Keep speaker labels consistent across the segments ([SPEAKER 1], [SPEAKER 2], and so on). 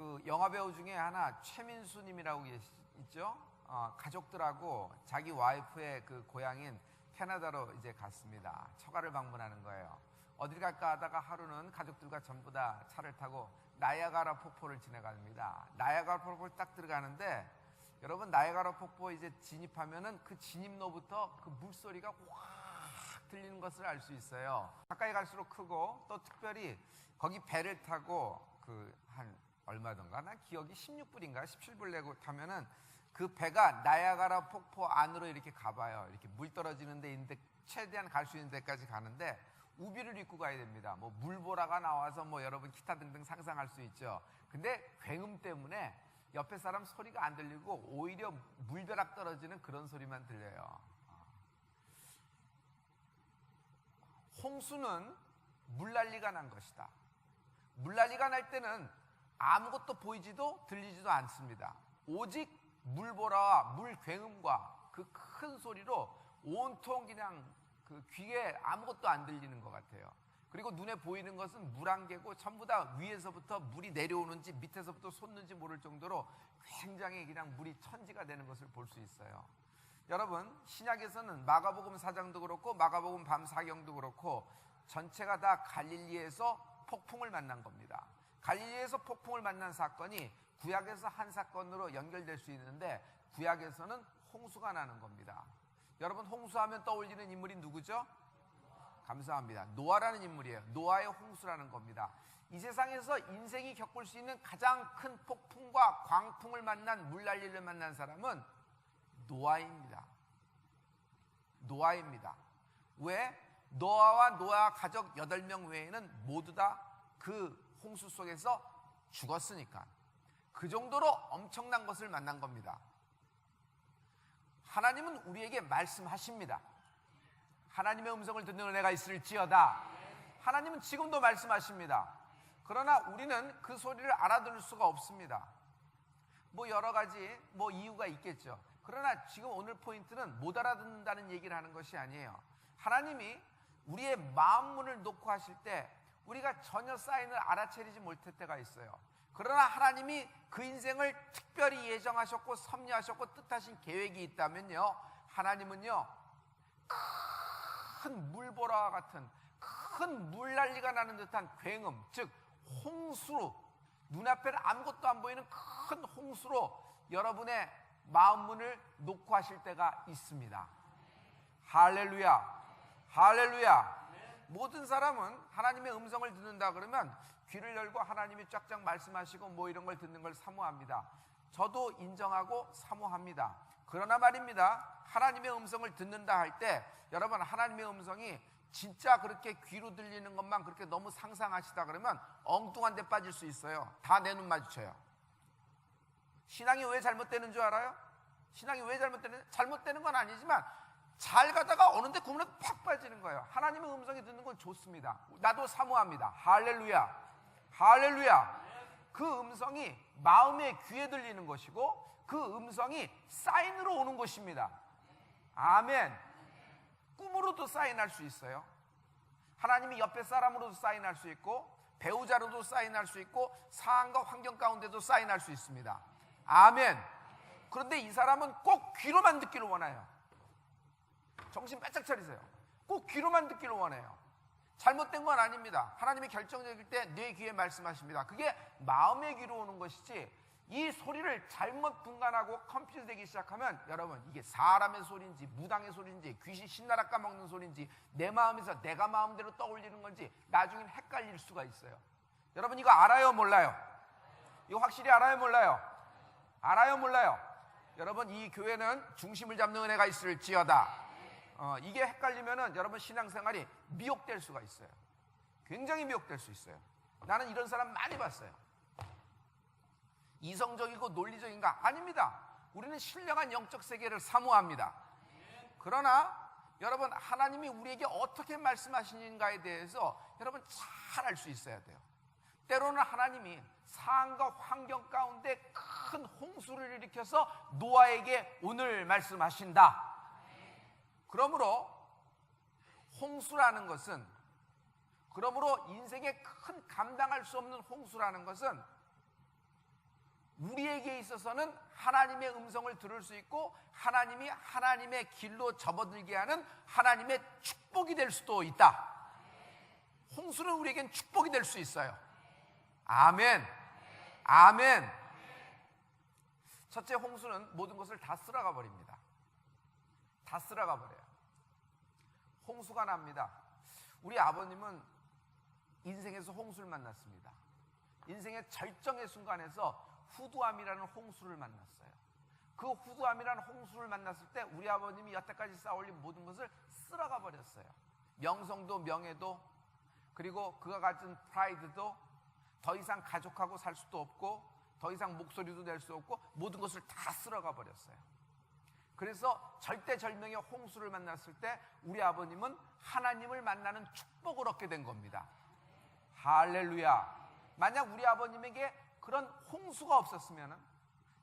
[SPEAKER 1] 그 영화 배우 중에 하나 최민수 님이라고 있죠. 가족들하고 자기 와이프의 그 고향인 캐나다로 이제 갔습니다. 처가를 방문하는 거예요. 어딜 갈까 하다가 하루는 가족들과 전부 다 차를 타고 나이아가라 폭포를 지나갑니다. 나이아가라 폭포를 딱 들어가는데 여러분, 나이아가라 폭포 이제 진입하면은 그 진입로부터 그 물소리가 확 들리는 것을 알 수 있어요. 가까이 갈수록 크고, 또 특별히 거기 배를 타고 그 한 얼마던가, 난 기억이 16불인가 17불 내고 타면은 그 배가 나이아가라 폭포 안으로 이렇게 가봐요. 이렇게 물 떨어지는 데 있는데 최대한 갈 수 있는 데까지 가는데 우비를 입고 가야 됩니다. 뭐 물보라가 나와서 뭐 여러분 기타 등등 상상할 수 있죠. 근데 굉음 때문에 옆에 사람 소리가 안 들리고 오히려 물벼락 떨어지는 그런 소리만 들려요. 홍수는 물난리가 난 것이다. 물난리가 날 때는 아무것도 보이지도 들리지도 않습니다. 오직 물보라와 물굉음과 그 큰 소리로 온통 그냥 그 귀에 아무것도 안 들리는 것 같아요. 그리고 눈에 보이는 것은 물 한 개고 전부 다 위에서부터 물이 내려오는지 밑에서부터 솟는지 모를 정도로 굉장히 그냥 물이 천지가 되는 것을 볼 수 있어요. 여러분, 신약에서는 마가복음 4장도 그렇고 마가복음 밤 사경도 그렇고 전체가 다 갈릴리에서 폭풍을 만난 겁니다. 갈릴리에서 폭풍을 만난 사건이 구약에서 한 사건으로 연결될 수 있는데 구약에서는 홍수가 나는 겁니다. 여러분, 홍수하면 떠올리는 인물이 누구죠? 감사합니다. 노아라는 인물이에요. 노아의 홍수라는 겁니다. 이 세상에서 인생이 겪을 수 있는 가장 큰 폭풍과 광풍을 만난, 물난리를 만난 사람은 노아입니다. 노아입니다. 왜? 노아와 노아 가족 8명 외에는 모두 다 그 홍수 속에서 죽었으니까. 그 정도로 엄청난 것을 만난 겁니다. 하나님은 우리에게 말씀하십니다. 하나님의 음성을 듣는 은혜가 있을지어다. 하나님은 지금도 말씀하십니다. 그러나 우리는 그 소리를 알아들을 수가 없습니다. 뭐 여러 가지 뭐 이유가 있겠죠. 그러나 지금 오늘 포인트는 못 알아듣는다는 얘기를 하는 것이 아니에요. 하나님이 우리의 마음 문을 놓고 하실 때 우리가 전혀 사인을 알아채리지 못할 때가 있어요. 그러나 하나님이 그 인생을 특별히 예정하셨고 섭리하셨고 뜻하신 계획이 있다면요, 하나님은요 큰 물보라와 같은 큰 물난리가 나는 듯한 굉음, 즉 홍수로, 눈앞에 아무것도 안 보이는 큰 홍수로 여러분의 마음 문을 놓고 하실 때가 있습니다. 할렐루야, 할렐루야. 모든 사람은 하나님의 음성을 듣는다 그러면 귀를 열고 하나님이 쫙쫙 말씀하시고 뭐 이런 걸 듣는 걸 사모합니다. 저도 인정하고 사모합니다. 그러나 말입니다, 하나님의 음성을 듣는다 할 때 여러분, 하나님의 음성이 진짜 그렇게 귀로 들리는 것만 그렇게 너무 상상하시다 그러면 엉뚱한 데 빠질 수 있어요. 다 내 눈 마주쳐요. 신앙이 왜 잘못되는 줄 알아요? 신앙이 왜 잘못되는 건 아니지만 잘 가다가 어느 데 구멍에 팍 빠지는 거예요. 하나님의 음성이 듣는 건 좋습니다. 나도 사모합니다. 할렐루야, 할렐루야. 그 음성이 마음의 귀에 들리는 것이고 그 음성이 사인으로 오는 것입니다. 아멘. 꿈으로도 사인할 수 있어요. 하나님이 옆에 사람으로도 사인할 수 있고 배우자로도 사인할 수 있고 상황과 환경 가운데도 사인할 수 있습니다. 아멘. 그런데 이 사람은 꼭 귀로만 듣기를 원해요. 정신 바짝 차리세요. 꼭 귀로만 듣기를 원해요. 잘못된 건 아닙니다. 하나님이 결정적일 때 내 귀에 말씀하십니다. 그게 마음의 귀로 오는 것이지, 이 소리를 잘못 분간하고 컴퓨터되기 시작하면 여러분, 이게 사람의 소리인지 무당의 소리인지 귀신 신나라 까먹는 소리인지 내 마음에서 내가 마음대로 떠올리는 건지 나중엔 헷갈릴 수가 있어요. 여러분, 이거 알아요 몰라요? 이거 확실히 알아요 몰라요? 알아요 몰라요? 여러분, 이 교회는 중심을 잡는 은혜가 있을지어다. 이게 헷갈리면은 여러분 신앙생활이 미혹될 수가 있어요. 굉장히 미혹될 수 있어요. 나는 이런 사람 많이 봤어요. 이성적이고 논리적인가? 아닙니다. 우리는 신령한 영적 세계를 사모합니다. 그러나 여러분, 하나님이 우리에게 어떻게 말씀하시는가에 대해서 여러분 잘 알 수 있어야 돼요. 때로는 하나님이 상황과 환경 가운데 큰 홍수를 일으켜서 노아에게 오늘 말씀하신다. 그러므로 홍수라는 것은, 그러므로 인생에 큰 감당할 수 없는 홍수라는 것은 우리에게 있어서는 하나님의 음성을 들을 수 있고 하나님이 하나님의 길로 접어들게 하는 하나님의 축복이 될 수도 있다. 홍수는 우리에겐 축복이 될 수 있어요. 아멘. 아멘. 첫째, 홍수는 모든 것을 다 쓸어가 버립니다. 다 쓸어가 버려요. 홍수가 납니다. 우리 아버님은 인생에서 홍수를 만났습니다. 인생의 절정의 순간에서 후두암이라는 홍수를 만났어요. 그 후두암이라는 홍수를 만났을 때 우리 아버님이 여태까지 쌓아올린 모든 것을 쓸어가 버렸어요. 명성도 명예도, 그리고 그가 가진 프라이드도, 더 이상 가족하고 살 수도 없고 더 이상 목소리도 낼 수 없고 모든 것을 다 쓸어가 버렸어요. 그래서 절대절명의 홍수를 만났을 때 우리 아버님은 하나님을 만나는 축복을 얻게 된 겁니다. 할렐루야. 만약 우리 아버님에게 그런 홍수가 없었으면,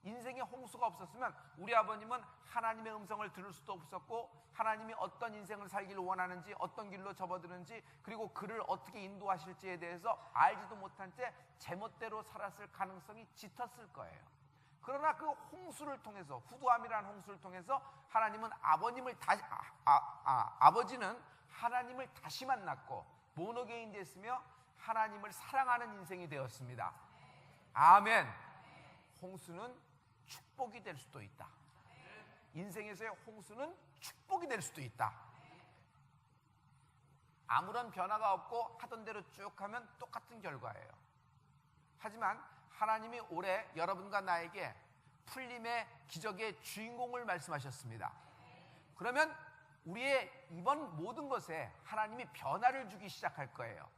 [SPEAKER 1] 인생의 홍수가 없었으면 우리 아버님은 하나님의 음성을 들을 수도 없었고 하나님이 어떤 인생을 살기를 원하는지, 어떤 길로 접어드는지, 그리고 그를 어떻게 인도하실지에 대해서 알지도 못한 채 제멋대로 살았을 가능성이 짙었을 거예요. 그러나 그 홍수를 통해서, 후두암이라는 홍수를 통해서 하나님은 아버지는 하나님을 다시 만났고 모노게인 됐으며 하나님을 사랑하는 인생이 되었습니다. 아멘. 홍수는 축복이 될 수도 있다. 인생에서의 홍수는 축복이 될 수도 있다. 아무런 변화가 없고 하던 대로 쭉 하면 똑같은 결과예요. 하지만 하나님이 올해 여러분과 나에게 풀림의 기적의 주인공을 말씀하셨습니다. 그러면 우리의 이번 모든 것에 하나님이 변화를 주기 시작할 거예요.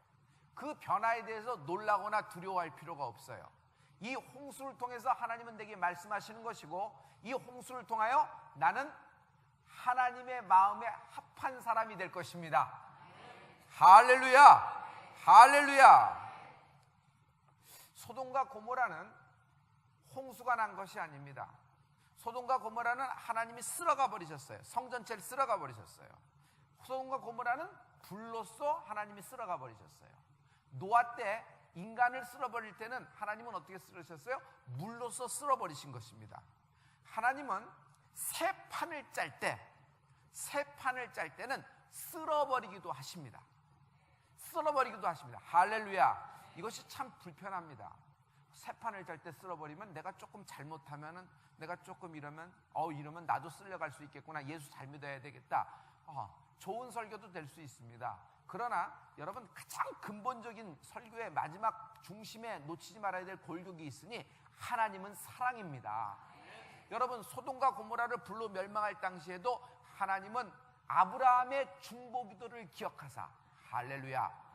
[SPEAKER 1] 그 변화에 대해서 놀라거나 두려워할 필요가 없어요. 이 홍수를 통해서 하나님은 내게 말씀하시는 것이고, 이 홍수를 통하여 나는 하나님의 마음에 합한 사람이 될 것입니다. 할렐루야. 할렐루야. 소돔과 고모라는 홍수가 난 것이 아닙니다. 소돔과 고모라는 하나님이 쓸어가 버리셨어요. 성전체를 쓸어가 버리셨어요. 소돔과 고모라는 불로써 하나님이 쓸어가 버리셨어요. 노아 때 인간을 쓸어버릴 때는 하나님은 어떻게 쓸으셨어요? 물로써 쓸어버리신 것입니다. 하나님은 새 판을 짤 때는 쓸어버리기도 하십니다. 쓸어버리기도 하십니다. 할렐루야. 이것이 참 불편합니다. 새 판을 짤 때 쓸어버리면 내가 조금 잘못하면은, 내가 조금 이러면 나도 쓸려갈 수 있겠구나. 예수 잘 믿어야 되겠다. 좋은 설교도 될 수 있습니다. 그러나 여러분, 가장 근본적인 설교의 마지막 중심에 놓치지 말아야 될 골격이 있으니 하나님은 사랑입니다. 여러분, 소돔과 고모라를 불로 멸망할 당시에도 하나님은 아브라함의 중보기도를 기억하사, 할렐루야.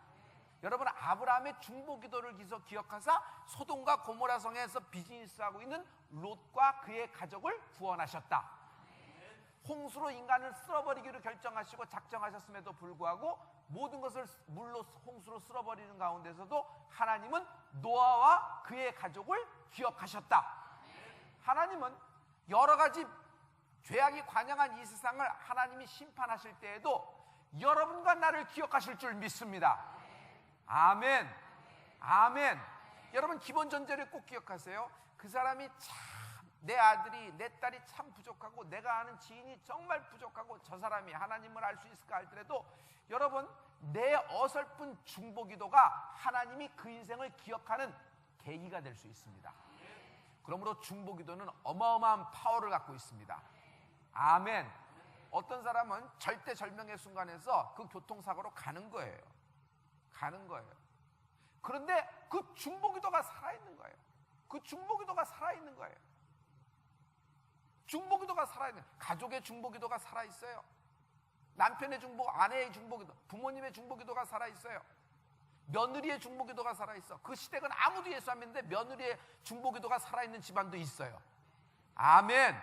[SPEAKER 1] 여러분, 아브라함의 중보기도를 기억하사 소돔과 고모라 성에서 비즈니스하고 있는 롯과 그의 가족을 구원하셨다. 홍수로 인간을 쓸어버리기로 결정하시고 작정하셨음에도 불구하고 모든 것을 물로, 홍수로 쓸어버리는 가운데서도 하나님은 노아와 그의 가족을 기억하셨다. 하나님은 여러 가지 죄악이 관영한 이 세상을 하나님이 심판하실 때에도 여러분과 나를 기억하실 줄 믿습니다. 아멘. 아멘. 여러분, 기본 전제를 꼭 기억하세요. 그 사람이 참, 내 아들이, 내 딸이 참 부족하고 내가 아는 지인이 정말 부족하고 저 사람이 하나님을 알 수 있을까 할지라도 여러분, 내 어설픈 중보기도가 하나님이 그 인생을 기억하는 계기가 될 수 있습니다. 그러므로 중보기도는 어마어마한 파워를 갖고 있습니다. 아멘. 어떤 사람은 절대절명의 순간에서 그 교통사고로 가는 거예요. 그런데 그 중보기도가 살아있는 거예요. 그 중보기도가 살아있는 거예요. 중보기도가 살아있는, 가족의 중보기도가 살아있어요. 남편의 중보, 아내의 중보기도, 부모님의 중보기도가 살아있어요. 며느리의 중보기도가 살아있어. 그 시댁은 아무도 예수 안 믿는데 며느리의 중보기도가 살아있는 집안도 있어요. 아멘.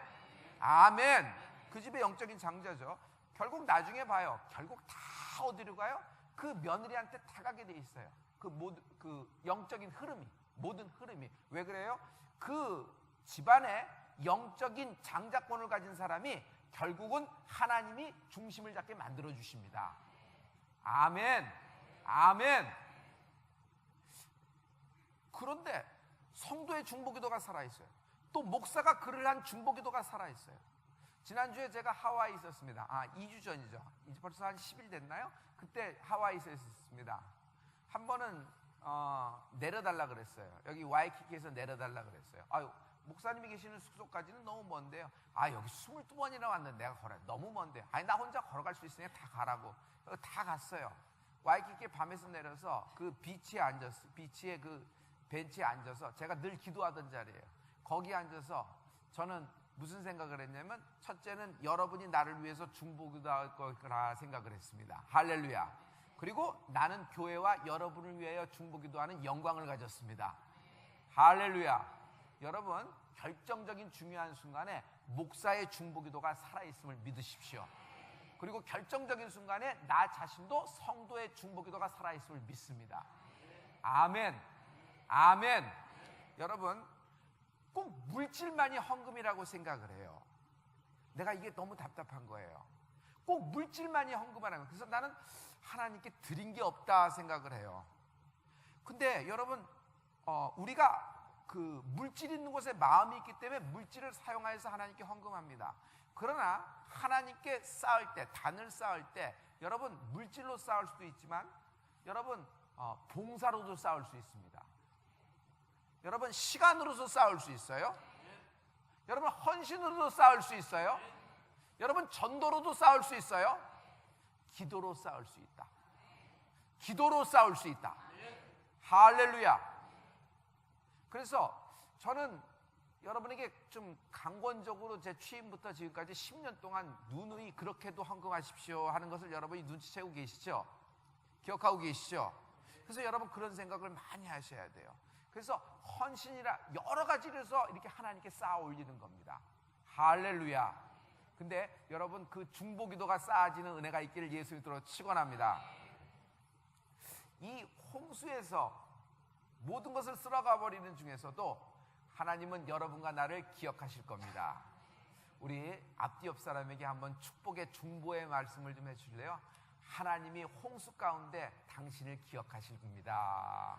[SPEAKER 1] 아멘. 그 집의 영적인 장자죠. 결국 나중에 봐요. 결국 다 어디로 가요? 그 며느리한테 다 가게 돼 있어요. 그 영적인 흐름이, 모든 흐름이. 왜 그래요? 그 집안에 영적인 장자권을 가진 사람이 결국은 하나님이 중심을 잡게 만들어 주십니다. 아멘. 아멘. 그런데 성도의 중보기도가 살아있어요. 또 목사가 글을 한 중보기도가 살아있어요. 지난주에 제가 하와이에 있었습니다. 2주 전이죠. 이제 벌써 한 10일 됐나요? 그때 하와이에서 있었습니다. 한 번은 내려달라 그랬어요. 여기 와이키키에서 내려달라 그랬어요. 목사님이 계시는 숙소까지는 너무 먼데요. 여기 22번이나 왔는데 내가 걸어요. 너무 먼데요. 나 혼자 걸어갈 수 있으니까 다 가라고. 다 갔어요. 와이키키에 밤에서 내려서 그 비치에 앉았어요. 비치에 그 벤치에 앉아서, 제가 늘 기도하던 자리예요. 거기 앉아서 저는 무슨 생각을 했냐면, 첫째는 여러분이 나를 위해서 중보기도할 거라 생각을 했습니다. 할렐루야. 그리고 나는 교회와 여러분을 위하여 중보기도하는 영광을 가졌습니다. 할렐루야. 여러분, 결정적인 중요한 순간에 목사의 중보기도가 살아있음을 믿으십시오. 그리고 결정적인 순간에 나 자신도 성도의 중보기도가 살아있음을 믿습니다. 아멘. 아멘. 여러분, 꼭 물질만이 헌금이라고 생각을 해요. 내가 이게 너무 답답한 거예요. 꼭 물질만이 헌금하라는 거예요. 그래서 나는 하나님께 드린 게 없다 생각을 해요. 근데 여러분, 우리가 그 물질 있는 곳에 마음이 있기 때문에 물질을 사용하여서 하나님께 헌금합니다. 그러나 하나님께 쌓을 때, 단을 쌓을 때, 여러분 물질로 쌓을 수도 있지만, 여러분 봉사로도 쌓을 수 있습니다. 여러분 시간으로도 쌓을 수 있어요. 여러분 헌신으로도 쌓을 수 있어요. 여러분 전도로도 쌓을 수 있어요. 기도로 쌓을 수 있다. 기도로 쌓을 수 있다. 할렐루야. 그래서 저는 여러분에게 좀 강권적으로 제 취임부터 지금까지 10년 동안 누누이 그렇게도 헌금하십시오 하는 것을 여러분이 눈치채고 계시죠? 기억하고 계시죠? 그래서 여러분 그런 생각을 많이 하셔야 돼요. 그래서 헌신이라 여러 가지로 해서 이렇게 하나님께 쌓아 올리는 겁니다. 할렐루야. 근데 여러분 그 중보기도가 쌓아지는 은혜가 있기를 예수 이름으로 축원합니다. 이 홍수에서 모든 것을 쓸어가 버리는 중에서도 하나님은 여러분과 나를 기억하실 겁니다. 우리 앞뒤 옆 사람에게 한번 축복의 중보의 말씀을 좀 해주실래요? 하나님이 홍수 가운데 당신을 기억하실 겁니다.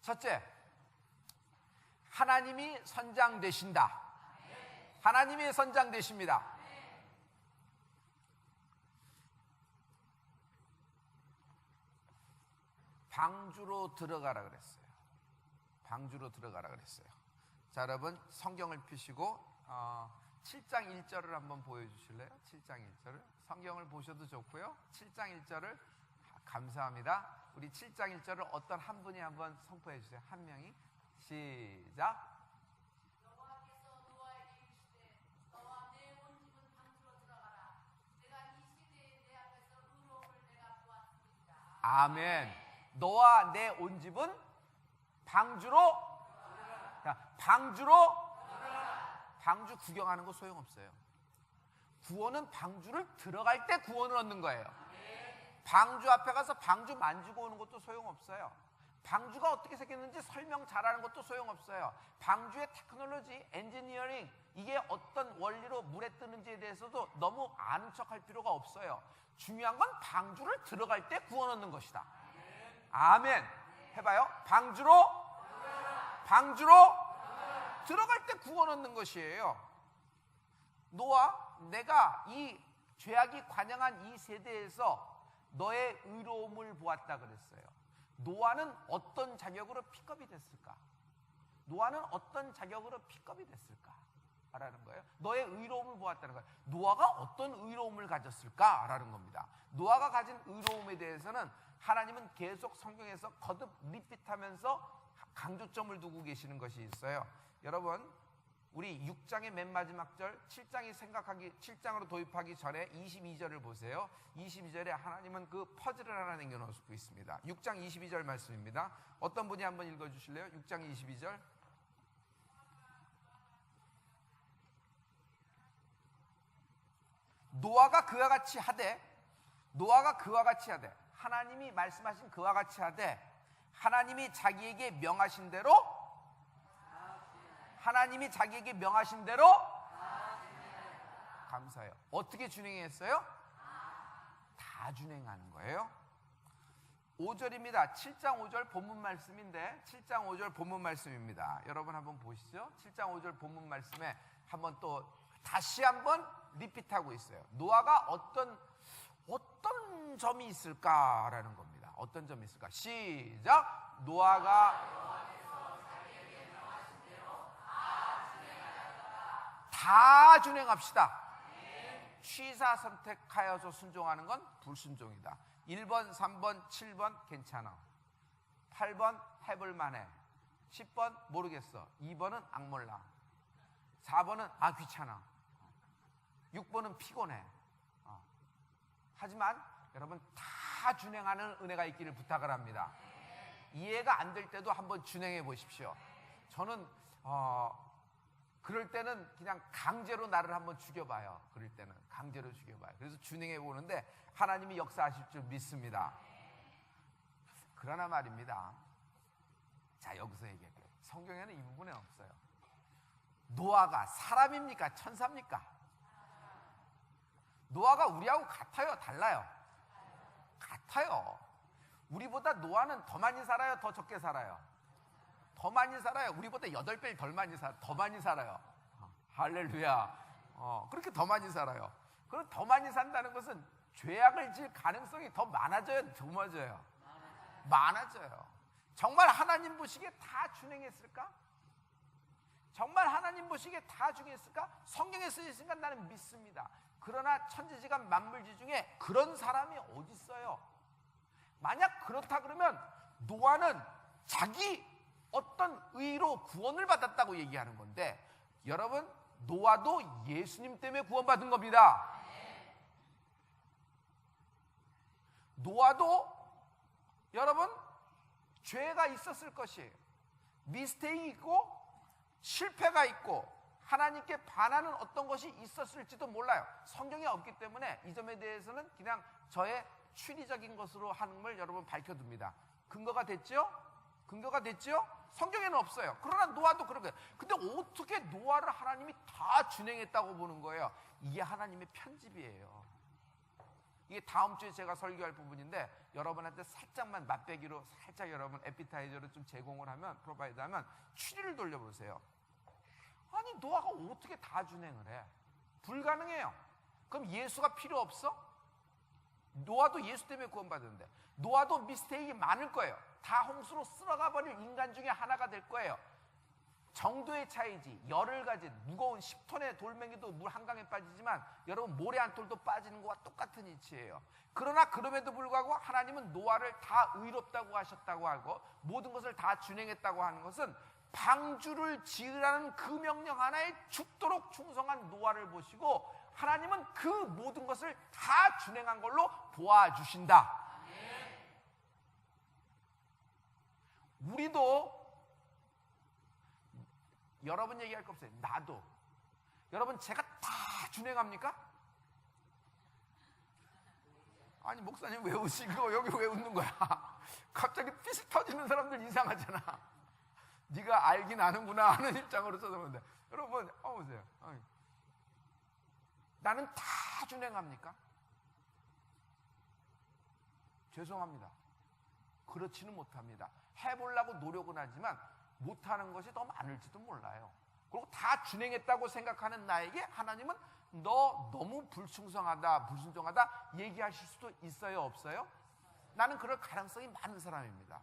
[SPEAKER 1] 첫째, 하나님이 선장 되신다. 하나님이 선장 되십니다. 방주로 들어가라 그랬어요. 방주로 들어가라 그랬어요. 자, 여러분 성경을 펴시고 7장 1절을 한번 보여주실래요? 7장 1절을 성경을 보셔도 좋고요. 7장 1절을 감사합니다. 우리 7장 1절을 어떤 한 분이 한번 선포해 주세요. 한 명이. 시작. 아멘. 너와 내 온 집은 방주로, 방주 구경하는 거 소용없어요. 구원은 방주를 들어갈 때 구원을 얻는 거예요. 방주 앞에 가서 방주 만지고 오는 것도 소용없어요. 방주가 어떻게 생겼는지 설명 잘하는 것도 소용없어요. 방주의 테크놀로지, 엔지니어링, 이게 어떤 원리로 물에 뜨는지에 대해서도 너무 아는 척할 필요가 없어요. 중요한 건 방주를 들어갈 때 구원 얻는 것이다. 아멘. 해봐요. 방주로 들어갈 때 구원 얻는 것이에요. 너와 내가 이 죄악이 관영한 이 세대에서 너의 의로움을 보았다 그랬어요. 노아는 어떤 자격으로 픽업이 됐을까? 노아는 어떤 자격으로 픽업이 됐을까? 라는 거예요. 너의 의로움을 보았다는 거예요. 노아가 어떤 의로움을 가졌을까? 라는 겁니다. 노아가 가진 의로움에 대해서는 하나님은 계속 성경에서 거듭 리핏하면서 강조점을 두고 계시는 것이 있어요. 여러분, 우리 6장의 맨 마지막 절, 7장으로 도입하기 전에 22절을 보세요. 22절에 하나님은 그 퍼즐을 하나 남겨놓고 있습니다. 6장 22절 말씀입니다. 어떤 분이 한번 읽어주실래요? 6장 22절. 노아가 그와 같이 하되, 하나님이 말씀하신 그와 같이 하되, 하나님이 자기에게 명하신 대로 감사해요. 어떻게 준행했어요? 다 준행하는 거예요. 5절입니다. 7장 5절 본문 말씀인데 7장 5절 본문 말씀입니다. 여러분 한번 보시죠. 7장 5절 본문 말씀에 한번 또 다시 한번 리핏하고 있어요. 노아가 어떤 점이 있을까라는 겁니다. 어떤 점이 있을까? 시작. 노아가 다 준행합시다. 취사 선택하여서 순종하는 건 불순종이다. 1번, 3번, 7번 괜찮아. 8번 해볼만해. 10번 모르겠어. 2번은 악몰라. 4번은 귀찮아. 6번은 피곤해. 하지만 여러분 다 준행하는 은혜가 있기를 부탁을 합니다. 이해가 안 될 때도 한번 준행해 보십시오. 저는 그럴 때는 그냥 강제로 나를 한번 죽여봐요. 그럴 때는 강제로 죽여봐요. 그래서 준행해 보는데 하나님이 역사하실 줄 믿습니다. 그러나 말입니다. 자, 여기서 얘기할게요. 성경에는 이 부분에 없어요. 노아가 사람입니까? 천사입니까? 노아가 우리하고 같아요? 달라요? 같아요. 우리보다 노아는 더 많이 살아요? 더 적게 살아요? 더 많이 살아요. 우리보다 8배 덜 많이 살아요. 더 많이 살아요. 할렐루야. 그렇게 더 많이 살아요. 그럼 더 많이 산다는 것은 죄악을 지을 가능성이 더 많아져요? 적어져요? 많아져요. 정말 하나님 보시기에 다 준행했을까? 정말 하나님 보시기에 다 준행했을까? 성경에 쓰여있으니까 나는 믿습니다. 그러나 천지지간 만물지 중에 그런 사람이 어디 있어요? 만약 그렇다 그러면 노아는 자기 어떤 의로 구원을 받았다고 얘기하는 건데, 여러분 노아도 예수님 때문에 구원받은 겁니다. 노아도 여러분 죄가 있었을 것이에요. 미스테이크 있고 실패가 있고 하나님께 반하는 어떤 것이 있었을지도 몰라요. 성경이 없기 때문에 이 점에 대해서는 그냥 저의 추리적인 것으로 하는 걸 여러분 밝혀둡니다. 근거가 됐죠? 근거가 됐죠? 성경에는 없어요. 그러나 노아도 그런 거예요. 근데 어떻게 노아를 하나님이 다 준행했다고 보는 거예요? 이게 하나님의 편집이에요. 이게 다음 주에 제가 설교할 부분인데 여러분한테 살짝만 맛배기로 살짝 여러분 에피타이저를 좀 제공을 하면, 프로바이드 하면 추리를 돌려보세요. 아니 노아가 어떻게 다 준행을 해? 불가능해요. 그럼 예수가 필요 없어? 노아도 예수 때문에 구원받았는데 노아도 미스테이크가 많을 거예요. 다 홍수로 쓸어가 버릴 인간 중에 하나가 될 거예요. 정도의 차이지. 열을 가진 무거운 10톤의 돌멩이도 물 한강에 빠지지만 여러분 모래 한 톨도 빠지는 것과 똑같은 이치예요. 그러나 그럼에도 불구하고 하나님은 노아를 다 의롭다고 하셨다고 하고 모든 것을 다 준행했다고 하는 것은 방주를 지으라는 그 명령 하나에 죽도록 충성한 노아를 보시고 하나님은 그 모든 것을 다 준행한 걸로 도와주신다. 우리도 여러분 얘기할 거 없어요. 나도. 여러분 제가 다 준행합니까? 아니 목사님 왜 웃으시고 여기 왜 웃는 거야? 갑자기 삐스 터지는 사람들 이상하잖아. 네가 알긴 아는구나 하는 입장으로 써서는데 여러분 보세요. 나는 다 준행합니까? 죄송합니다. 그렇지는 못합니다. 해보려고 노력은 하지만 못하는 것이 더 많을지도 몰라요. 그리고 다 준행했다고 생각하는 나에게 하나님은 너 너무 불충성하다, 불순종하다 얘기하실 수도 있어요, 없어요? 나는 그럴 가능성이 많은 사람입니다.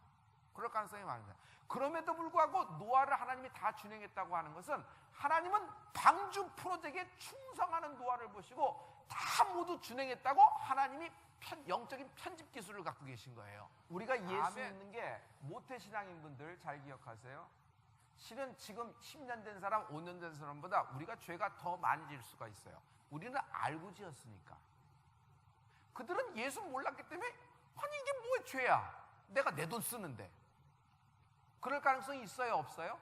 [SPEAKER 1] 그럴 가능성이 많은 사람. 그럼에도 불구하고 노아를 하나님이 다 준행했다고 하는 것은 하나님은 방주 프로젝트에 충성하는 노아를 보시고 다 모두 준행했다고 하나님이 영적인 편집 기술을 갖고 계신 거예요. 우리가 예수 믿는 게 모태신앙인 분들 잘 기억하세요. 실은 지금 10년 된 사람, 5년 된 사람보다 우리가 죄가 더 많이 질 수가 있어요. 우리는 알고 지었으니까. 그들은 예수 몰랐기 때문에 아니 이게 뭐의 죄야? 내가 내 돈 쓰는데. 그럴 가능성이 있어요, 없어요?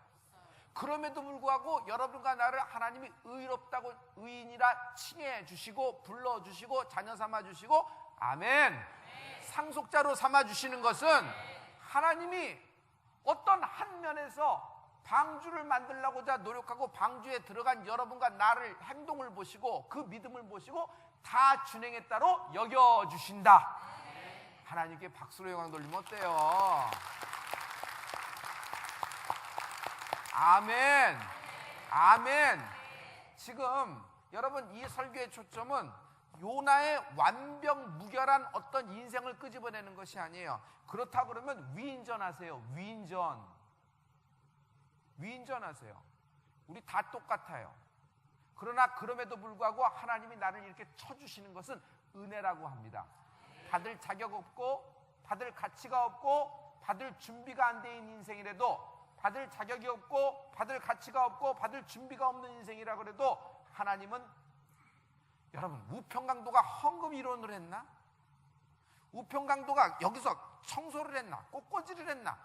[SPEAKER 1] 그럼에도 불구하고 여러분과 나를 하나님이 의롭다고 의인이라 칭해 주시고 불러주시고 자녀 삼아 주시고 아멘. 상속자로 삼아 주시는 것은 하나님이 어떤 한 면에서 방주를 만들려고자 노력하고 방주에 들어간 여러분과 나를 행동을 보시고 그 믿음을 보시고 다 준행에 따로 여겨주신다. 하나님께 박수로 영광 돌리면 어때요? 아멘. 아멘. 지금 여러분 이 설교의 초점은 요나의 완벽무결한 어떤 인생을 끄집어내는 것이 아니에요. 그렇다 그러면 위인전하세요. 위인전하세요. 우리 다 똑같아요. 그러나 그럼에도 불구하고 하나님이 나를 이렇게 쳐주시는 것은 은혜라고 합니다. 받을 자격 없고 받을 가치가 없고 받을 준비가 안 돼 있는 인생이라도, 받을 자격이 없고 받을 가치가 없고 받을 준비가 없는 인생이라 그래도 하나님은, 여러분 우평강도가 헌금 이론을 했나? 우평강도가 여기서 청소를 했나? 꽃꽂이를 했나?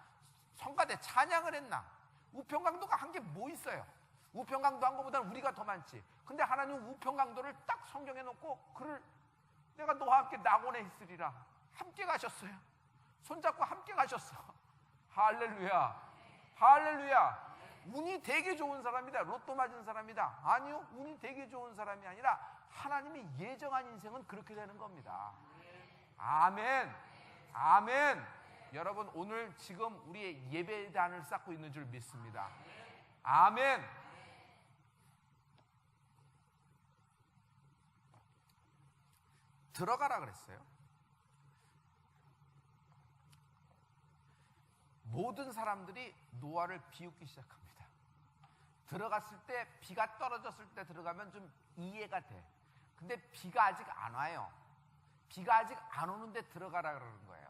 [SPEAKER 1] 성가대 찬양을 했나? 우평강도가 한 게 뭐 있어요? 우평강도 한 것보다는 우리가 더 많지. 근데 하나님은 우평강도를 딱 성경에 놓고 그를 내가 너와 함께 낙원에 있으리라. 함께 가셨어요. 손잡고 함께 가셨어. 할렐루야. 할렐루야. 운이 되게 좋은 사람이다. 로또 맞은 사람이다. 아니요. 운이 되게 좋은 사람이 아니라 하나님이 예정한 인생은 그렇게 되는 겁니다. 아멘. 아멘. 여러분 오늘 지금 우리의 예배단을 쌓고 있는 줄 믿습니다. 아멘. 들어가라 그랬어요. 모든 사람들이 노아를 비웃기 시작합니다. 들어갔을 때, 비가 떨어졌을 때 들어가면 좀 이해가 돼. 근데 비가 아직 안 와요. 비가 아직 안 오는데 들어가라 그러는 거예요.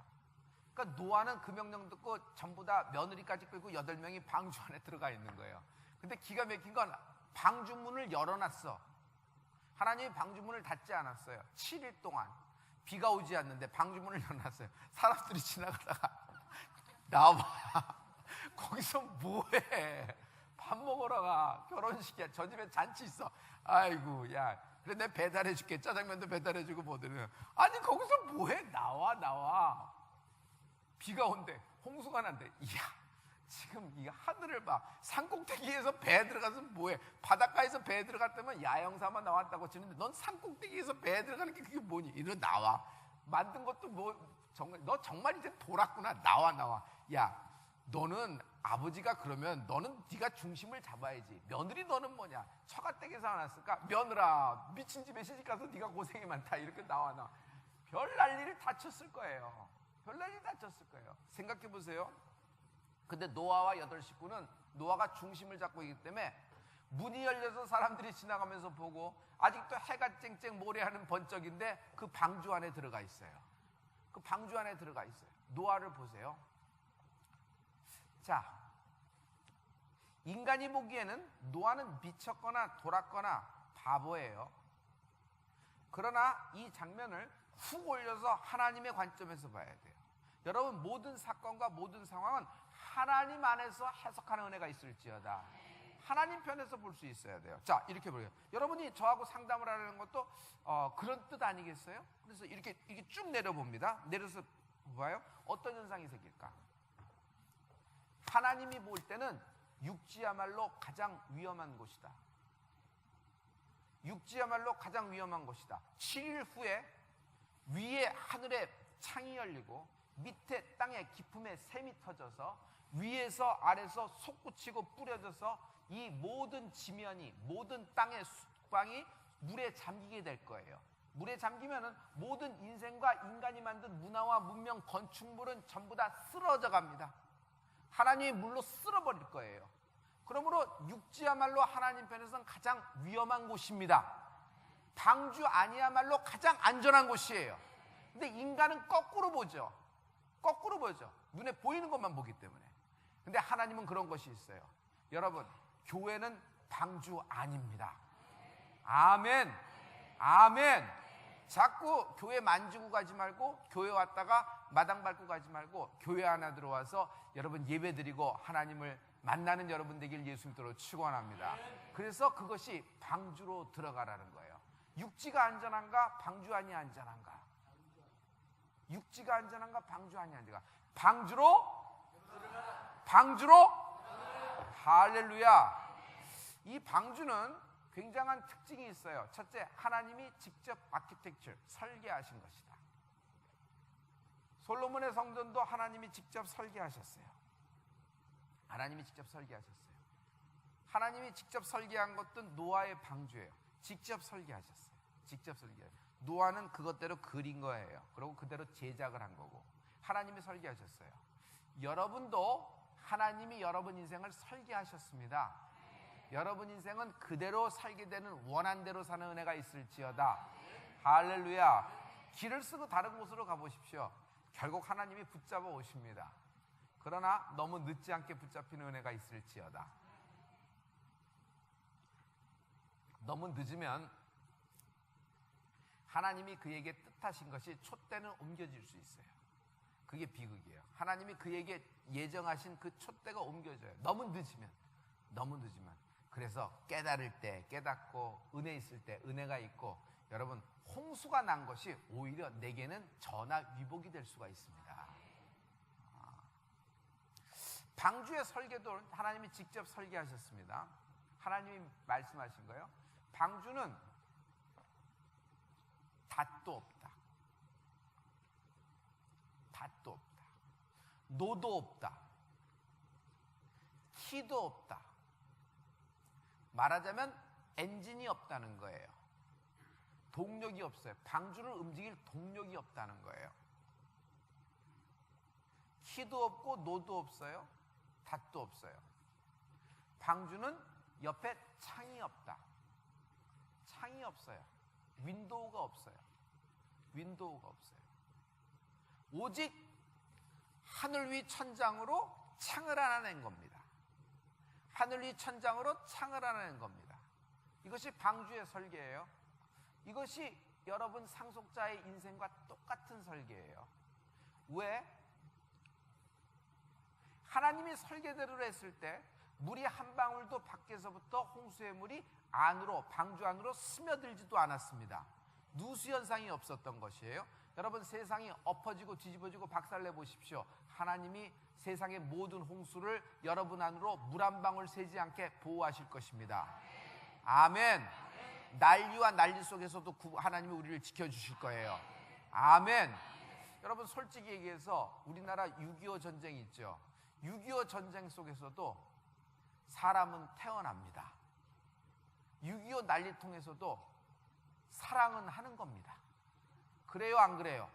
[SPEAKER 1] 그러니까 노아는 그 명령 듣고 전부 다 며느리까지 끌고 8명이 방주 안에 들어가 있는 거예요. 근데 기가 막힌 건 방주문을 열어놨어. 하나님이 방주문을 닫지 않았어요. 7일 동안 비가 오지 않는데 방주문을 열어놨어요. 사람들이 지나가다가 나와봐. 거기서 뭐해? 밥 먹으러 가. 결혼식이야. 저 집에 잔치 있어. 아이고 야, 그래 내가 배달해줄게. 짜장면도 배달해주고 뭐든. 아니 거기서 뭐해? 나와. 비가 온대. 홍수가 난대. 이야, 지금 이 하늘을 봐. 산꼭대기에서 배에 들어가서 뭐해? 바닷가에서 배에 들어갔다면 야영사만 나왔다고 치는데 넌 산꼭대기에서 배에 들어가는 게 그게 뭐니? 이러 나와. 만든 것도 뭐 정말, 너 정말 이제 돌았구나. 나와. 야, 너는 아버지가 그러면 너는 네가 중심을 잡아야지. 며느리 너는 뭐냐? 처가댁에서 안 왔을까? 며느라, 미친 집에 시집가서 네가 고생이 많다. 이렇게 나와. 별 난리를 다 쳤을 거예요. 생각해 보세요. 근데 노아와 8식구는 노아가 중심을 잡고 있기 때문에 문이 열려서 사람들이 지나가면서 보고 아직도 해가 쨍쨍 모래하는 번쩍인데 그 방주 안에 들어가 있어요. 노아를 보세요. 자, 인간이 보기에는 노아는 미쳤거나 돌았거나 바보예요. 그러나 이 장면을 훅 올려서 하나님의 관점에서 봐야 돼요. 여러분 모든 사건과 모든 상황은 하나님 안에서 해석하는 은혜가 있을지어다. 하나님 편에서 볼 수 있어야 돼요. 자, 이렇게 보세요. 여러분이 저하고 상담을 하려는 것도 그런 뜻 아니겠어요? 그래서 이렇게 쭉 내려봅니다. 내려서 봐요. 어떤 현상이 생길까? 하나님이 볼 때는 육지야말로 가장 위험한 곳이다. 7일 후에 위에 하늘에 창이 열리고 밑에 땅에 깊음에 샘이 터져서 위에서 아래서 솟구치고 뿌려져서 이 모든 지면이, 모든 땅의 숙방이 물에 잠기게 될 거예요. 물에 잠기면은 모든 인생과 인간이 만든 문화와 문명, 건축물은 전부 다 쓰러져 갑니다. 하나님이 물로 쓸어버릴 거예요. 그러므로 육지야말로 하나님 편에서는 가장 위험한 곳입니다. 방주 아니야말로 가장 안전한 곳이에요. 근데 인간은 거꾸로 보죠. 눈에 보이는 것만 보기 때문에. 근데 하나님은 그런 것이 있어요. 여러분, 교회는 방주 아닙니다. 아멘. 자꾸 교회 만지고 가지 말고, 교회 왔다가 마당 밟고 가지 말고 교회 하나 들어와서 여러분 예배드리고 하나님을 만나는 여러분 되길 예수 믿도록 축원합니다. 그래서 그것이 방주로 들어가라는 거예요. 육지가 안전한가? 방주 안이 안전한가? 육지가 안전한가? 방주 안이 안전한가? 방주로 할렐루야. 이 방주는 굉장한 특징이 있어요. 첫째, 하나님이 직접 아키텍처, 설계하신 것이다. 솔로몬의 성전도 하나님이 직접 설계하셨어요. 하나님이 직접 설계하셨어요. 하나님이 직접 설계한 것도 노아의 방주예요. 직접 설계하셨어요. 직접 설계하셨어요. 노아는 그것대로 그린 거예요. 그리고 그대로 제작을 한 거고 하나님이 설계하셨어요. 여러분도 하나님이 여러분 인생을 설계하셨습니다. 여러분 인생은 그대로 살게 되는 원한대로 사는 은혜가 있을지어다. 할렐루야. 길을 쓰고 다른 곳으로 가보십시오. 결국 하나님이 붙잡아 오십니다. 그러나 너무 늦지 않게 붙잡히는 은혜가 있을지어다. 너무 늦으면 하나님이 그에게 뜻하신 것이 촛대는 옮겨질 수 있어요. 그게 비극이에요. 하나님이 그에게 예정하신 그 촛대가 옮겨져요. 너무 늦으면. 그래서 깨달을 때 깨닫고 은혜 있을 때 은혜가 있고, 여러분 홍수가 난 것이 오히려 내게는 전화 위복이 될 수가 있습니다. 방주의 설계도 하나님이 직접 설계하셨습니다. 하나님이 말씀하신 거예요. 방주는 닷도 없다. 노도 없다. 키도 없다. 말하자면 엔진이 없다는 거예요. 동력이 없어요. 방주를 움직일 동력이 없다는 거예요. 키도 없고 노도 없어요. 닷도 없어요. 방주는 옆에 창이 없다. 창이 없어요. 윈도우가 없어요. 오직 하늘 위 천장으로 창을 하나 낸 겁니다. 하늘 위 천장으로 창을 하나 낸 겁니다. 이것이 방주의 설계예요. 이것이 여러분 상속자의 인생과 똑같은 설계예요. 왜? 하나님이 설계대로 했을 때 물이 한 방울도 밖에서부터 홍수의 물이 안으로, 방주 안으로 스며들지도 않았습니다. 누수현상이 없었던 것이에요. 여러분 세상이 엎어지고 뒤집어지고 박살내 보십시오. 하나님이 세상의 모든 홍수를 여러분 안으로 물 한 방울 새지 않게 보호하실 것입니다. 아멘. 난리와 난리 속에서도 하나님이 우리를 지켜주실 거예요. 아멘. 여러분 솔직히 얘기해서 우리나라 6.25 전쟁이 있죠. 6.25 전쟁 속에서도 사람은 태어납니다. 6.25 난리통에서도 사랑은 하는 겁니다. 그래요, 안 그래요?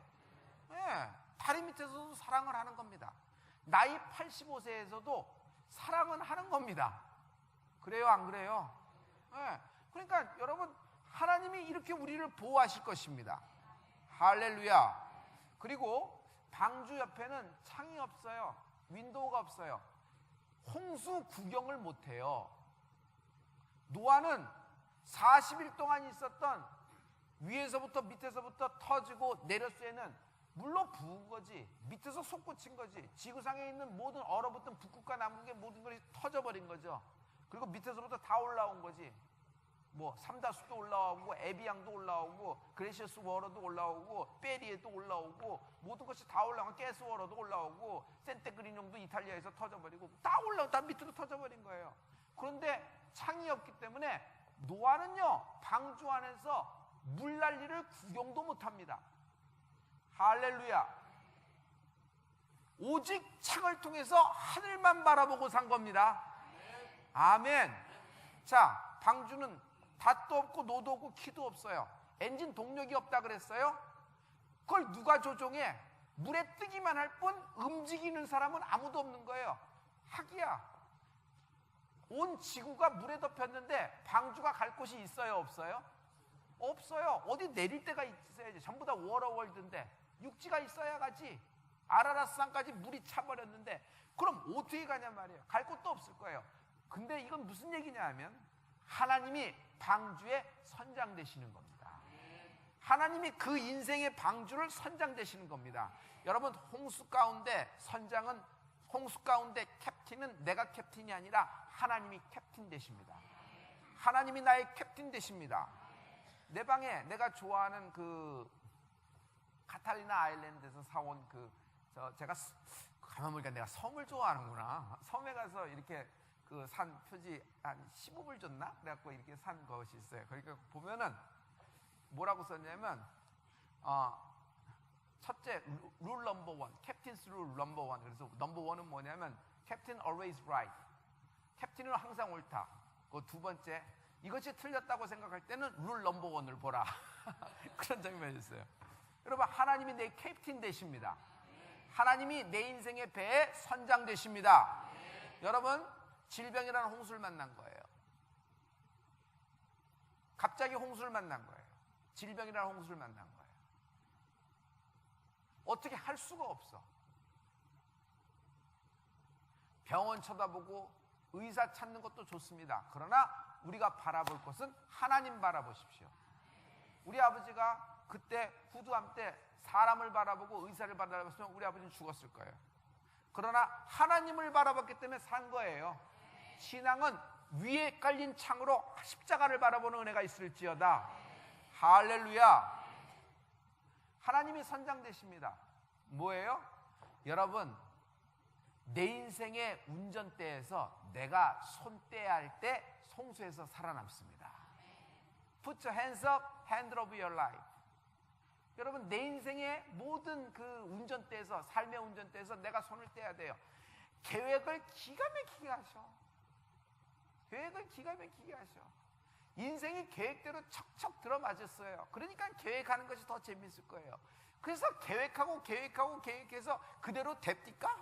[SPEAKER 1] 네, 다리 밑에서도 사랑을 하는 겁니다. 나이 85세에서도 사랑은 하는 겁니다. 그래요, 안 그래요? 네, 그러니까 여러분 하나님이 이렇게 우리를 보호하실 것입니다. 할렐루야. 그리고 방주 옆에는 창이 없어요. 윈도우가 없어요. 홍수 구경을 못해요. 노아는 40일 동안 있었던 위에서부터 밑에서부터 터지고 내려쇠는 물로 부은 거지, 밑에서 솟구친 거지, 지구상에 있는 모든 얼어붙은 북극과 남극의 모든 것이 터져버린 거죠. 그리고 밑에서부터 다 올라온 거지. 뭐 삼다수도 올라오고 에비앙도 올라오고 그레시어스 워러도 올라오고 베리에도 올라오고 모든 것이 다 올라오고 가스 워러도 올라오고 센테그리뇽도 이탈리아에서 터져버리고 다 올라오고 다 밑으로 터져버린 거예요. 그런데 창이 없기 때문에 노아는요 방주 안에서 물난리를 구경도 못합니다. 할렐루야. 오직 창을 통해서 하늘만 바라보고 산 겁니다. 아멘. 자, 방주는 닷도 없고 노도 없고 키도 없어요. 엔진 동력이 없다 그랬어요. 그걸 누가 조종해? 물에 뜨기만 할 뿐 움직이는 사람은 아무도 없는 거예요. 하기야 온 지구가 물에 덮였는데 방주가 갈 곳이 있어요, 없어요? 없어요. 어디 내릴 데가 있어야지. 전부 다 워러월드인데 육지가 있어야 가지. 아라라스산까지 물이 차버렸는데 그럼 어떻게 가냐 말이에요. 갈 곳도 없을 거예요. 근데 이건 무슨 얘기냐 하면 하나님이 방주에 선장 되시는 겁니다. 하나님이 그 인생의 방주를 선장 되시는 겁니다. 여러분 홍수 가운데 선장은, 홍수 가운데 캡틴은 내가 캡틴이 아니라 하나님이 캡틴 되십니다. 하나님이 나의 캡틴 되십니다. 내 방에 내가 좋아하는 그 카탈리나 아일랜드에서 사온 제가 가만 보니까 내가 섬을 좋아하는구나. 섬에 가서 이렇게 그 산 표지 한 15불 줬나? 그래갖고 이렇게 산 것이 있어요. 그러니까 보면은 뭐라고 썼냐면 첫째 룰 넘버 원, 캡틴스 룰 넘버 원. 그래서 넘버 원은 뭐냐면 캡틴 always right. 캡틴은 항상 옳다. 그 두 번째, 이것이 틀렸다고 생각할 때는 룰 넘버 원을 보라. 그런 장면이 있어요. 여러분, 하나님이 내 캡틴 되십니다. 하나님이 내 인생의 배에 선장 되십니다. 여러분, 질병이라는 홍수를 만난 거예요. 갑자기 홍수를 만난 거예요. 질병이라는 홍수를 만난 거예요. 어떻게 할 수가 없어. 병원 쳐다보고 의사 찾는 것도 좋습니다. 그러나 우리가 바라볼 것은 하나님 바라보십시오. 우리 아버지가 그때 후두암 때 사람을 바라보고 의사를 바라봤으면 우리 아버지는 죽었을 거예요. 그러나 하나님을 바라봤기 때문에 산 거예요. 신앙은 위에 깔린 창으로 십자가를 바라보는 은혜가 있을지어다. 할렐루야. 하나님이 선장 되십니다. 뭐예요? 여러분, 내 인생의 운전대에서 내가 손 떼야 할 때 송수에서 살아남습니다. Put your hands up, hand of your life. 여러분, 내 인생의 모든 그 운전대에서, 삶의 운전대에서 내가 손을 떼야 돼요. 계획을 기가 막히게 하셔. 계획을 기가 막히게 하셔. 인생이 계획대로 척척 들어맞았어요. 그러니까 계획하는 것이 더 재밌을 거예요. 그래서 계획해서 그대로 됩니까?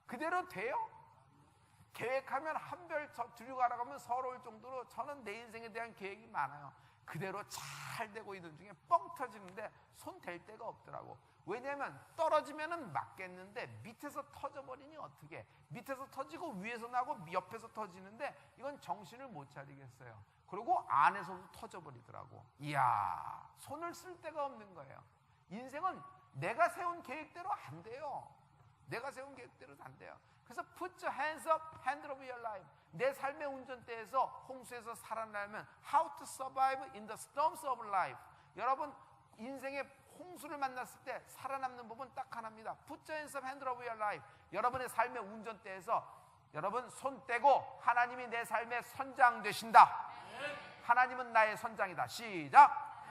[SPEAKER 1] 그대로 돼요? 계획하면 한 별 들고 가라가면 서러울 정도로 저는 내 인생에 대한 계획이 많아요. 그대로 잘 되고 있는 중에 뻥 터지는데 손 댈 데가 없더라고. 왜냐하면 떨어지면은 맞겠는데 밑에서 터져버리니 어떻게? 밑에서 터지고 위에서 나고 옆에서 터지는데 이건 정신을 못 차리겠어요. 그리고 안에서도 터져버리더라고. 이야, 손을 쓸 데가 없는 거예요. 인생은 내가 세운 계획대로 안 돼요. 내가 세운 계획대로는 안 돼요. 그래서 put your hands up, hand of your life. 내 삶의 운전대에서 홍수에서 살아나려면 how to survive in the storms of life. 여러분, 인생의 홍수를 만났을 때 살아남는 법은 딱 하나입니다. Put your hands up, hand of your life. 여러분의 삶의 운전대에서 여러분 손 떼고 하나님이 내 삶의 선장 되신다. 하나님은 나의 선장이다. 시작.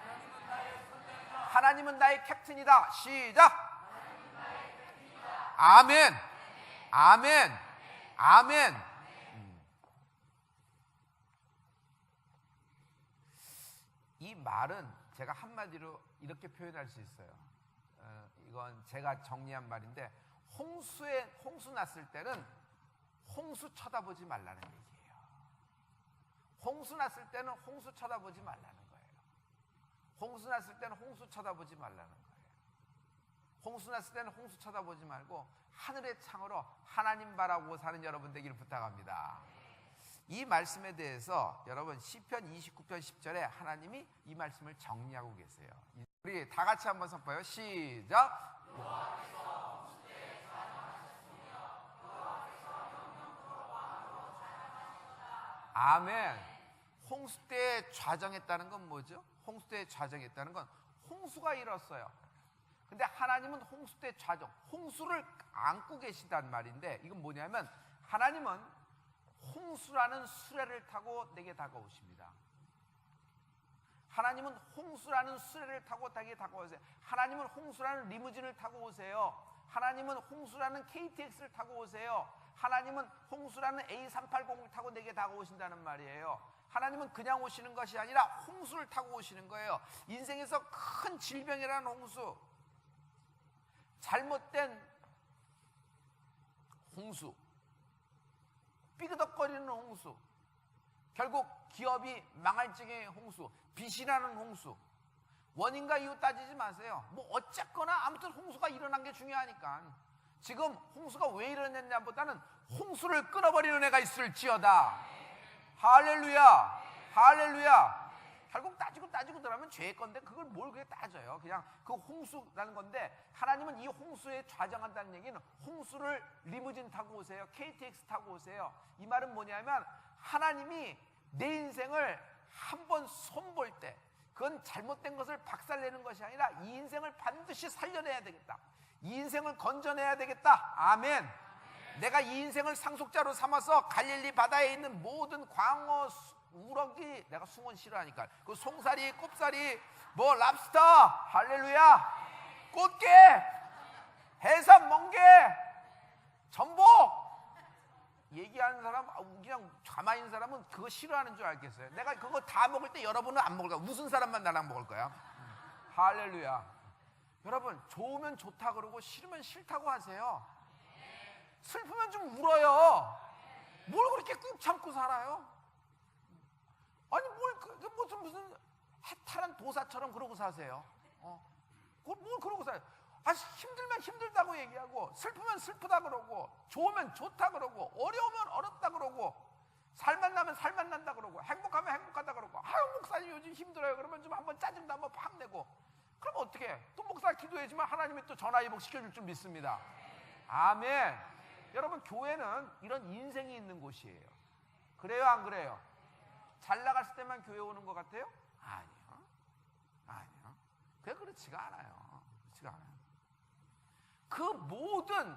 [SPEAKER 1] 하나님은 나의 캡틴이다. 시작. 아멘. 아멘. 아멘. 이 말은 제가 한마디로 이렇게 표현할 수 있어요. 이건 제가 정리한 말인데, 홍수 났을 때는 홍수 쳐다보지 말라는 얘기예요. 홍수 났을 때는 홍수 쳐다보지 말라는 거예요. 홍수 났을 때는 홍수 쳐다보지 말라는 거예요. 홍수 났을 때는 홍수 쳐다보지 말고 하늘의 창으로 하나님 바라보고 사는 여러분 되기를 부탁합니다. 이 말씀에 대해서 여러분 시편 29편 10절에 하나님이 이 말씀을 정리하고 계세요. 우리 다 같이 한번 선포해요. 시작. 아멘. 홍수 때에 좌정했다는 건 뭐죠? 홍수 때에 좌정했다는 건 홍수가 일었어요. 근데 하나님은 홍수 때 좌정, 홍수를 안고 계시단 말인데, 이건 뭐냐면 하나님은 홍수라는 수레를 타고 내게 다가오십니다. 하나님은 홍수라는 수레를 타고 내게 다가오세요. 하나님은 홍수라는 리무진을 타고 오세요. 하나님은 홍수라는 KTX를 타고 오세요. 하나님은 홍수라는 A380을 타고 내게 다가오신다는 말이에요. 하나님은 그냥 오시는 것이 아니라 홍수를 타고 오시는 거예요. 인생에서 큰 질병이라는 홍수, 잘못된 홍수, 삐그덕거리는 홍수, 결국 기업이 망할 지경의 홍수, 빚이라는 홍수, 원인과 이유 따지지 마세요. 뭐 어쨌거나 아무튼 홍수가 일어난 게 중요하니까. 지금 홍수가 왜 일어났냐보다는 홍수를 끊어버리는 애가 있을지어다. 할렐루야, 할렐루야. 결국 따지고 들어가면 죄의 건데 그걸 뭘 그렇게 따져요. 그냥 그 홍수라는 건데, 하나님은 이 홍수에 좌정한다는 얘기는 홍수를 리무진 타고 오세요, KTX 타고 오세요. 이 말은 뭐냐면 하나님이 내 인생을 한번 손볼 때 그건 잘못된 것을 박살내는 것이 아니라 이 인생을 반드시 살려내야 되겠다. 이 인생을 건져내야 되겠다. 아멘. 내가 이 인생을 상속자로 삼아서 갈릴리 바다에 있는 모든 광어, 우럭이, 내가 숭어는 싫어하니까 그 송사리, 꼽사리, 뭐 랍스터, 할렐루야, 꽃게, 해삼, 멍게, 전복, 얘기하는 사람, 그냥 가만히 있는 사람은 그거 싫어하는 줄 알겠어요. 내가 그거 다 먹을 때 여러분은 안 먹을 거야. 무슨 사람만 나랑 먹을 거야. 할렐루야. 여러분, 좋으면 좋다 그러고 싫으면 싫다고 하세요. 슬프면 좀 울어요. 뭘 그렇게 꾹 참고 살아요? 아니 무슨 해탈한 도사처럼 그러고 사세요. 뭘 그러고 살아요? 힘들면 힘들다고 얘기하고, 슬프면 슬프다 그러고, 좋으면 좋다 그러고, 어려우면 어렵다 그러고, 살만 나면 살만 난다 그러고, 행복하면 행복하다 그러고, 아유 목사님 요즘 힘들어요 그러면 좀 한번 짜증도 한번 팍 내고, 그럼 어떻게 해? 또 목사 기도해주면 하나님이 또 전화위복 시켜줄 줄 믿습니다. 아멘. 여러분, 교회는 이런 인생이 있는 곳이에요. 그래요 안 그래요? 잘 나갔을 때만 교회 오는 것 같아요? 아니요. 그렇지가 않아요. 그 모든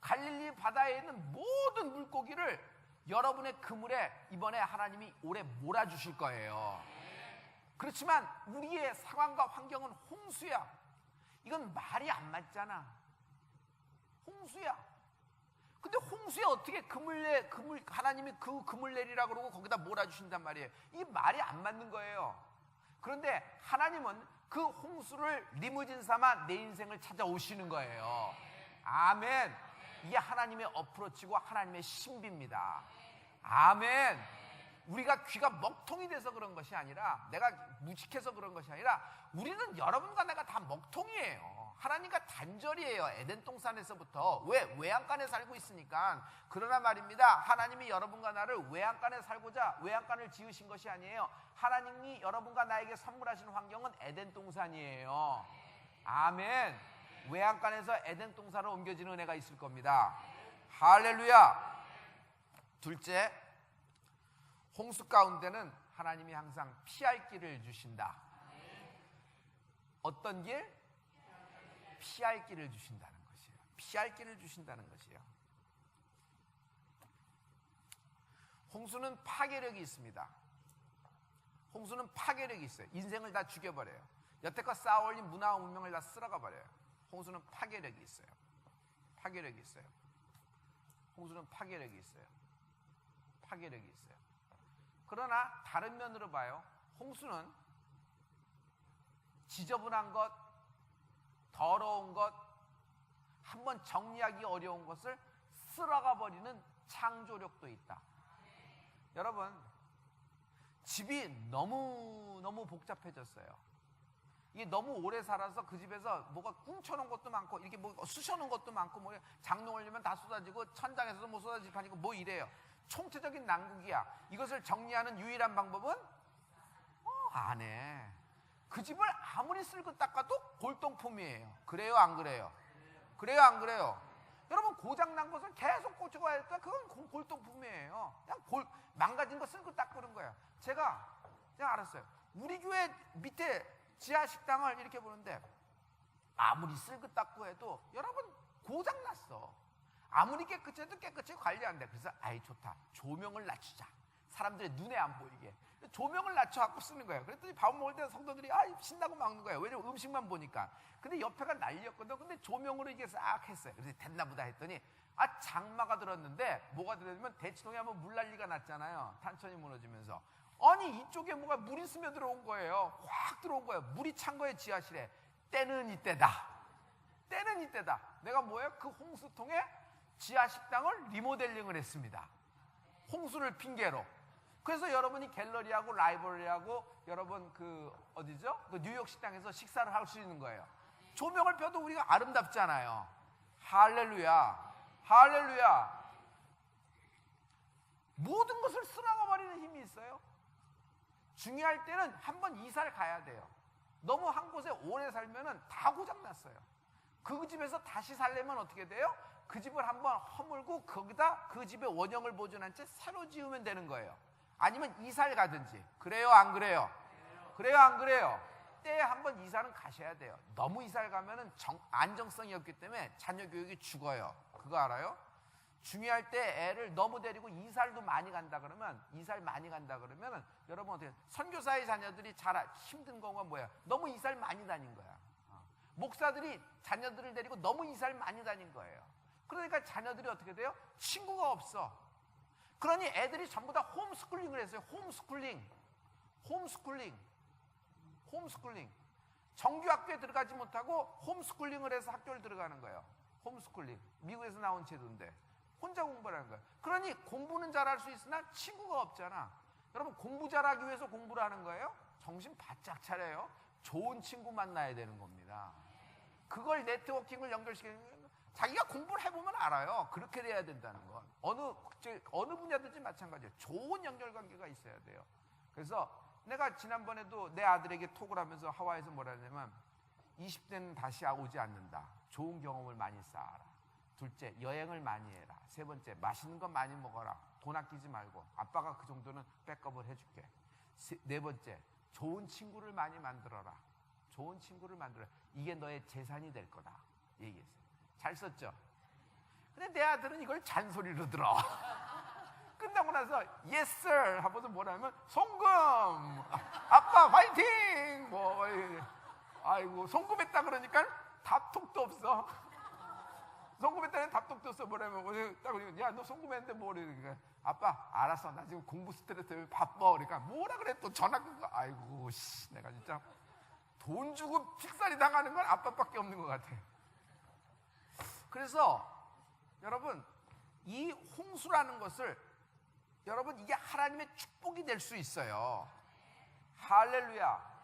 [SPEAKER 1] 갈릴리 바다에 있는 모든 물고기를 여러분의 그물에 이번에 하나님이 올해 몰아주실 거예요. 그렇지만 우리의 상황과 환경은 홍수야. 이건 말이 안 맞잖아. 홍수야. 근데 홍수에 어떻게 하나님이 그 그물 내리라 그러고 거기다 몰아주신단 말이에요. 이게 말이 안 맞는 거예요. 그런데 하나님은 그 홍수를 리무진 삼아 내 인생을 찾아오시는 거예요. 아멘. 이게 하나님의 어프로치고 하나님의 신비입니다. 아멘. 우리가 귀가 먹통이 돼서 그런 것이 아니라, 내가 무식해서 그런 것이 아니라, 우리는 여러분과 내가 다 먹통이에요. 하나님과 단절이에요. 에덴 동산에서부터. 왜? 외양간에 살고 있으니까. 그러나 말입니다, 하나님이 여러분과 나를 외양간에 살고자 외양간을 지으신 것이 아니에요. 하나님이 여러분과 나에게 선물하신 환경은 에덴 동산이에요. 아멘. 외양간에서 에덴 동산으로 옮겨지는 은혜가 있을 겁니다. 할렐루야. 둘째, 홍수 가운데는 하나님이 항상 피할 길을 주신다. 어떤 길? 피할 길을 주신다는 것이에요. 피할 길을 주신다는 것이에요. 홍수는 파괴력이 있습니다. 홍수는 파괴력이 있어요. 인생을 다 죽여버려요. 여태껏 쌓아올린 문화와 문명을 다 쓸어가 버려요. 홍수는 파괴력이 있어요. 파괴력이 있어요. 홍수는 파괴력이 있어요. 파괴력이 있어요. 그러나 다른 면으로 봐요. 홍수는 지저분한 것, 더러운 것, 한번 정리하기 어려운 것을 쓸어가 버리는 창조력도 있다. 여러분, 집이 너무 복잡해졌어요. 이게 너무 오래 살아서 그 집에서 뭐가 꿍쳐놓은 것도 많고, 이렇게 뭐 쑤셔놓은 것도 많고, 뭐 장롱 올리면 다 쏟아지고, 천장에서도 뭐 쏟아지고 하니까 뭐 이래요. 총체적인 난국이야. 이것을 정리하는 유일한 방법은 안 해. 그 집을 아무리 쓸고 닦아도 골동품이에요. 그래요 안 그래요? 그래요 안 그래요? 여러분, 고장난 것을 계속 고쳐가야 했다. 그건 골동품이에요. 그냥 망가진 거 쓸고 닦는 거예요. 제가 알았어요. 우리 교회 밑에 지하 식당을 이렇게 보는데, 아무리 쓸고 닦고 해도 여러분 고장났어. 아무리 깨끗해도 깨끗이 관리 안 돼. 그래서 아이 좋다, 조명을 낮추자. 사람들의 눈에 안 보이게 조명을 낮춰갖고 쓰는 거예요. 그랬더니 밥 먹을 때 성도들이 신나고 먹는 거예요. 왜냐면 음식만 보니까. 근데 옆에가 난리였거든. 근데 조명으로 이게 싹 했어요. 그래서 됐나 보다 했더니 장마가 들었는데, 뭐가 들었냐면 대치동에 한번 물난리가 났잖아요. 탄천이 무너지면서. 아니 이쪽에 뭐가 물이 스며들어온 거예요. 확 들어온 거예요. 물이 찬 거예요. 지하실에. 때는 이때다. 때는 이때다. 내가 뭐예요? 그 홍수통에 지하 식당을 리모델링을 했습니다. 홍수를 핑계로. 그래서 여러분이 갤러리하고 라이브러리하고 여러분 그 어디죠? 그 뉴욕 식당에서 식사를 할 수 있는 거예요. 조명을 펴도 우리가 아름답잖아요. 할렐루야. 할렐루야. 모든 것을 쓸어가 버리는 힘이 있어요. 중요할 때는 한번 이사를 가야 돼요. 너무 한 곳에 오래 살면은 다 고장났어요. 그 집에서 다시 살려면 어떻게 돼요? 그 집을 한번 허물고 거기다 그 집의 원형을 보존한 채 새로 지으면 되는 거예요. 아니면 이사를 가든지. 그래요 안 그래요? 그래요 안 그래요? 때에 한번 이사는 가셔야 돼요. 너무 이사를 가면은 안정성이 없기 때문에 자녀 교육이 죽어요. 그거 알아요? 중요할 때 애를 너무 데리고 이사를 많이 간다 그러면 여러분 어떻게 선교사의 자녀들이 잘 힘든 경우가 뭐야? 너무 이사를 많이 다닌 거야. 목사들이 자녀들을 데리고 너무 이사를 많이 다닌 거예요. 그러니까 자녀들이 어떻게 돼요? 친구가 없어. 그러니 애들이 전부 다 홈스쿨링을 했어요. 홈스쿨링. 정규학교에 들어가지 못하고 홈스쿨링을 해서 학교를 들어가는 거예요. 홈스쿨링. 미국에서 나온 제도인데 혼자 공부를 하는 거예요. 그러니 공부는 잘할 수 있으나 친구가 없잖아. 여러분 공부 잘하기 위해서 공부를 하는 거예요? 정신 바짝 차려요. 좋은 친구 만나야 되는 겁니다. 그걸 네트워킹을 연결시키는 거예요. 자기가 공부를 해보면 알아요. 그렇게 돼야 된다는 건. 어느 분야든지 마찬가지예요. 좋은 연결관계가 있어야 돼요. 그래서 내가 지난번에도 내 아들에게 톡을 하면서 하와이에서 뭐라 하냐면 20대는 다시 오지 않는다. 좋은 경험을 많이 쌓아라. 둘째, 여행을 많이 해라. 세 번째, 맛있는 거 많이 먹어라. 돈 아끼지 말고 아빠가 그 정도는 백업을 해줄게. 네 번째, 좋은 친구를 많이 만들어라. 이게 너의 재산이 될 거다. 얘기했어요. 잘 썼죠? 근데 내 아들은 이걸 잔소리로 들어. 끝나고 나서 yes sir 하고서 뭐라면 송금, 아빠 화이팅, 아이고 송금했다 그러니까 답톡도 없어. 송금했다는 답톡도 없어. 뭐라면 딱 그러니까 야 너 송금했는데 뭐래? 아빠 알았어 나 지금 공부 스트레스 때문에 바빠. 그러니까 뭐라 그래 또 전화 끊고. 아이고 씨 내가 진짜 돈 주고 픽살이 당하는 건 아빠밖에 없는 것 같아. 그래서 여러분 이 홍수라는 것을 여러분 이게 하나님의 축복이 될 수 있어요. 할렐루야.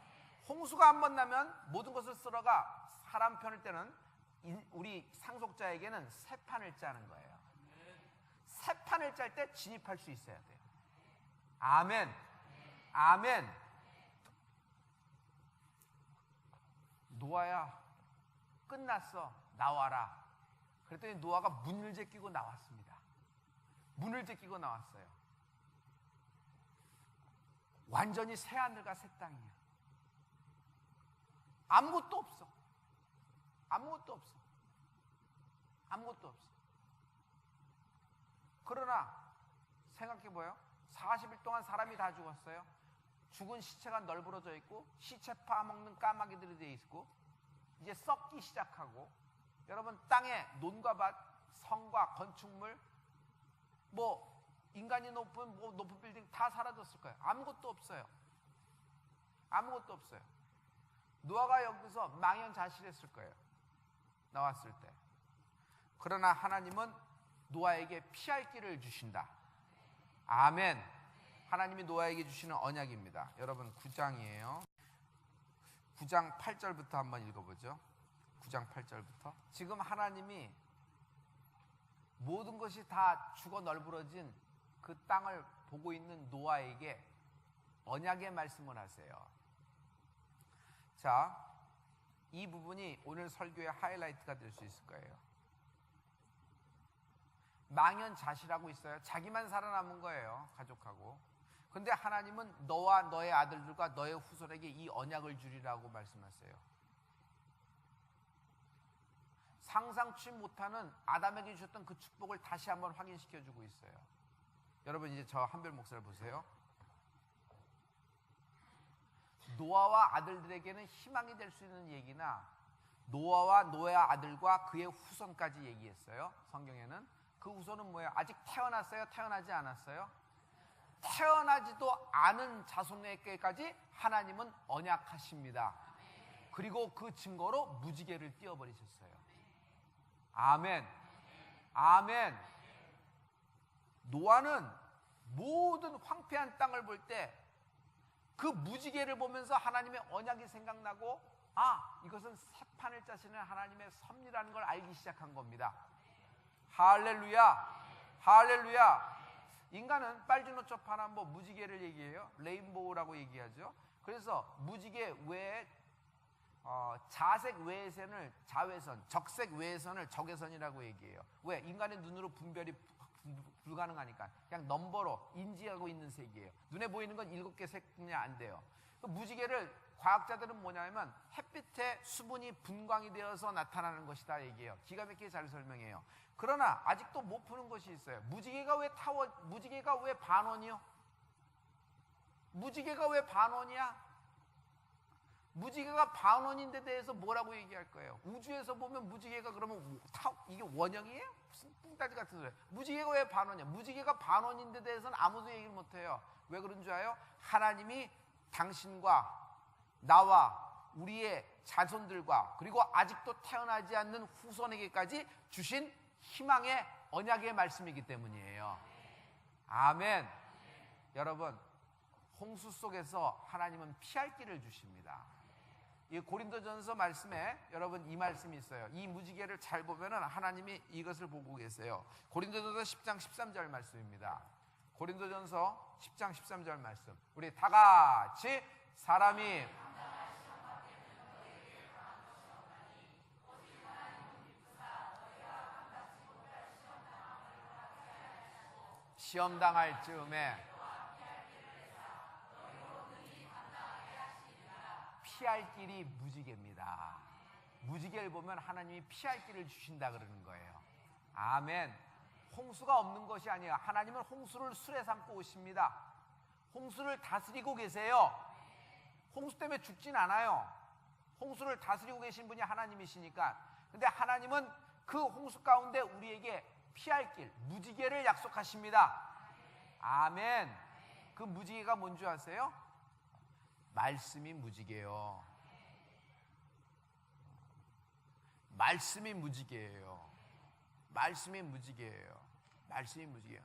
[SPEAKER 1] 홍수가 한번 나면 모든 것을 쓸어가 사람 편을 때는 우리 상속자에게는 새 판을 짜는 거예요. 새 판을 짤 때 진입할 수 있어야 돼요. 아멘. 노아야 끝났어 나와라. 그랬더니 노아가 문을 제끼고 나왔습니다. 완전히 새 하늘과 새 땅이야. 아무것도 없어. 그러나 생각해봐요. 40일 동안 사람이 다 죽었어요. 죽은 시체가 널브러져 있고 시체 파먹는 까마귀들이 돼 있고 이제 썩기 시작하고 여러분 땅에 논과 밭, 성과 건축물 인간이 높은 높은 빌딩 다 사라졌을 거예요. 아무것도 없어요. 노아가 여기서 망연자실했을 거예요. 나왔을 때. 그러나 하나님은 노아에게 피할 길을 주신다. 아멘. 하나님이 노아에게 주시는 언약입니다. 여러분 9장이에요. 9장 8절부터 한번 읽어보죠. 9장 8절부터. 지금 하나님이 모든 것이 다 죽어 널브러진 그 땅을 보고 있는 노아에게 언약의 말씀을 하세요. 자, 이 부분이 오늘 설교의 하이라이트가 될 수 있을 거예요. 망연자실하고 있어요. 자기만 살아남은 거예요. 가족하고. 근데 하나님은 너와 너의 아들들과 너의 후손에게 이 언약을 주리라고 말씀하세요. 상상치 못하는 아담에게 주셨던 그 축복을 다시 한번 확인시켜주고 있어요. 여러분 이제 저 한별 목사를 보세요. 노아와 아들들에게는 희망이 될 수 있는 얘기나 노아와 노아의 아들과 그의 후손까지 얘기했어요. 성경에는 그 후손은 뭐예요? 아직 태어났어요? 태어나지 않았어요? 태어나지도 않은 자손에게까지 하나님은 언약하십니다. 그리고 그 증거로 무지개를 띄워버리셨어요. 아멘. 노아는 모든 황폐한 땅을 볼 때 그 무지개를 보면서 하나님의 언약이 생각나고 이것은 새 판을 짜시는 하나님의 섭리라는 걸 알기 시작한 겁니다. 할렐루야. 인간은 빨주노초 파남보 무지개를 얘기해요. 레인보우라고 얘기하죠. 그래서 무지개 외에 자색 외선을 자외선, 적색 외선을 적외선이라고 얘기해요. 왜? 인간의 눈으로 분별이 불가능하니까 그냥 넘버로 인지하고 있는 색이에요. 눈에 보이는 건 7개 색뿐이 안 돼요. 그 무지개를 과학자들은 뭐냐면 햇빛에 수분이 분광이 되어서 나타나는 것이다 얘기해요. 기가 막히게 잘 설명해요. 그러나 아직도 못 푸는 것이 있어요. 무지개가 왜 반원이요? 무지개가 왜 반원이야? 무지개가 반원인데 대해서 뭐라고 얘기할 거예요? 우주에서 보면 무지개가 그러면 이게 원형이에요? 무슨 뿡따지 같은 소리. 무지개가 왜 반원이야? 무지개가 반원인데 대해서는 아무도 얘기를 못해요. 왜 그런 줄 알아요? 하나님이 당신과 나와 우리의 자손들과 그리고 아직도 태어나지 않는 후손에게까지 주신 희망의 언약의 말씀이기 때문이에요. 아멘. 여러분, 홍수 속에서 하나님은 피할 길을 주십니다. 이 고린도전서 말씀에 여러분 이 말씀이 있어요. 이 무지개를 잘 보면은 하나님이 이것을 보고 계세요. 고린도전서 10장 13절 말씀입니다. 고린도전서 10장 13절 말씀. 우리 다 같이 사람이 시험 당할 즈음에 피할 길이 무지개입니다. 무지개를 보면 하나님이 피할 길을 주신다 그러는 거예요. 아멘. 홍수가 없는 것이 아니에요. 하나님은 홍수를 술에 삼고 오십니다. 홍수를 다스리고 계세요. 홍수 때문에 죽진 않아요. 홍수를 다스리고 계신 분이 하나님이시니까. 근데 하나님은 그 홍수 가운데 우리에게 피할 길, 무지개를 약속하십니다. 아멘. 그 무지개가 뭔지 아세요? 말씀이 무지개요. 말씀이 무지개예요. 말씀이 무지개예요. 말씀이 무지개예요.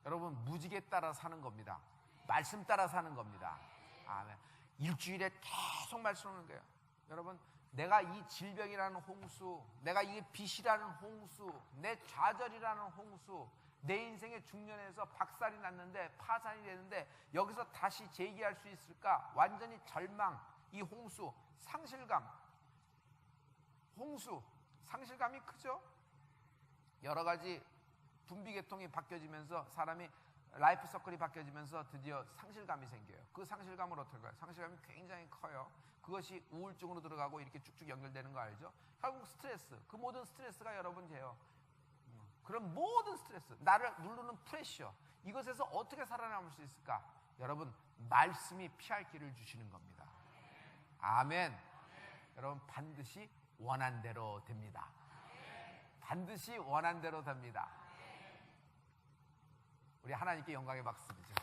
[SPEAKER 1] 여러분, 무지개 따라 사는 겁니다. 말씀 따라 사는 겁니다. 아멘. 일주일에 계속 말씀하는 거예요. 여러분, 내가 이 질병이라는 홍수, 내가 이 빚이라는 홍수, 내 좌절이라는 홍수, 내 인생의 중년에서 박살이 났는데 파산이 되는데 여기서 다시 재기할 수 있을까? 완전히 절망, 이 홍수, 상실감, 홍수, 상실감이 크죠? 여러 가지 분비계통이 바뀌어지면서 사람이 라이프 서클이 바뀌어지면서 드디어 상실감이 생겨요. 그 상실감을 어떻게 할까요? 상실감이 굉장히 커요. 그것이 우울증으로 들어가고 이렇게 쭉쭉 연결되는 거 알죠? 결국 스트레스, 그 모든 스트레스가 여러분 돼요. 그런 모든 스트레스, 나를 누르는 프레셔, 이것에서 어떻게 살아남을 수 있을까? 여러분, 말씀이 피할 길을 주시는 겁니다. 아멘. 여러분, 반드시 원한 대로 됩니다. 반드시 원한 대로 됩니다. 우리 하나님께 영광의 박수 드리죠.